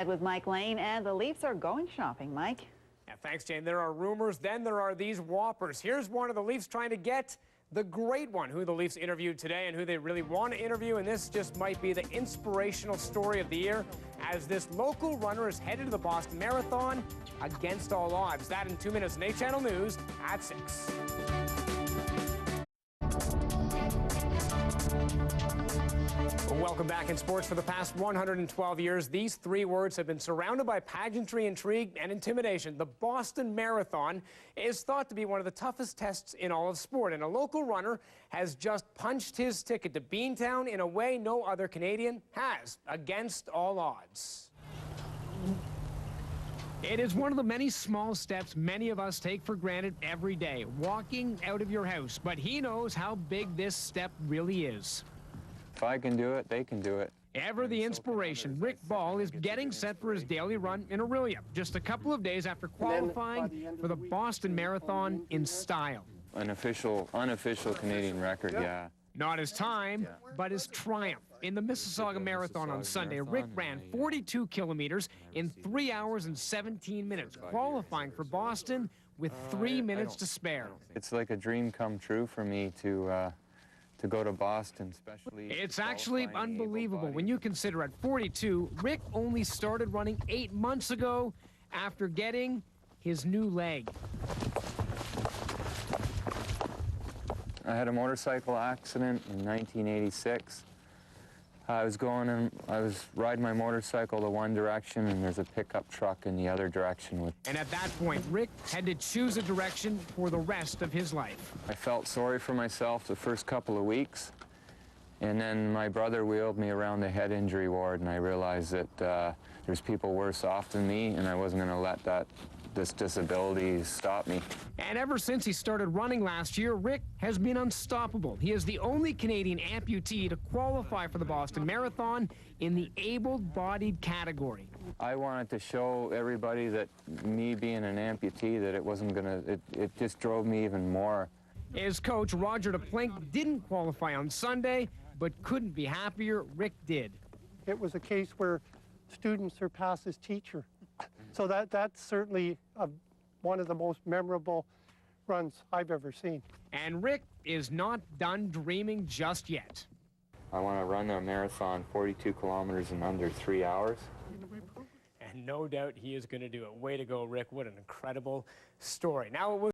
With Mike Lane, and the Leafs are going shopping. Mike? Yeah, thanks, Jane. There are rumors, then there are these whoppers. Here's one of the Leafs trying to get the great one, who the Leafs interviewed today and who they really want to interview, and this just might be the inspirational story of the year as this local runner is headed to the Boston Marathon against all odds. That in 2 minutes in 8 Channel News at 6. Welcome back in sports. For the past 112 years, these three words have been surrounded by pageantry, intrigue, and intimidation. The Boston Marathon is thought to be one of the toughest tests in all of sport, and a local runner has just punched his ticket to Beantown in a way no other Canadian has, against all odds. It is one of the many small steps many of us take for granted every day, walking out of your house, but he knows how big this step really is. If I can do it, they can do it. Ever the inspiration, Rick Ball is getting set for his daily run in Orillia, just a couple of days after qualifying for the Boston Marathon in style. An unofficial Canadian record, yeah. Not his time, but his triumph. In the Mississauga Marathon on Sunday, Rick ran 42 kilometers in 3 hours and 17 minutes, qualifying for Boston with 3 minutes to spare. It's like a dream come true for me to go to Boston, especially... It's actually unbelievable when you consider at 42, Rick only started running 8 months ago after getting his new leg. I had a motorcycle accident in 1986. I was riding my motorcycle the one direction, and there's a pickup truck in the other direction. And at that point, Rick had to choose a direction for the rest of his life. I felt sorry for myself the first couple of weeks, and then my brother wheeled me around the head injury ward, and I realized that there's people worse off than me, and I wasn't going to let this disability stop me. And ever since he started running last year, Rick has been unstoppable. He is the only Canadian amputee to qualify for the Boston Marathon in the able-bodied category. I wanted to show everybody that me being an amputee, that it wasn't gonna, it just drove me even more. His coach, Roger DePlink, didn't qualify on Sunday, but couldn't be happier. Rick did. It was a case where student surpasses teacher. So that's certainly one of the most memorable runs I've ever seen. And Rick is not done dreaming just yet. I want to run a marathon 42 kilometers in under 3 hours. And no doubt he is going to do it. Way to go, Rick. What an incredible story. Now it was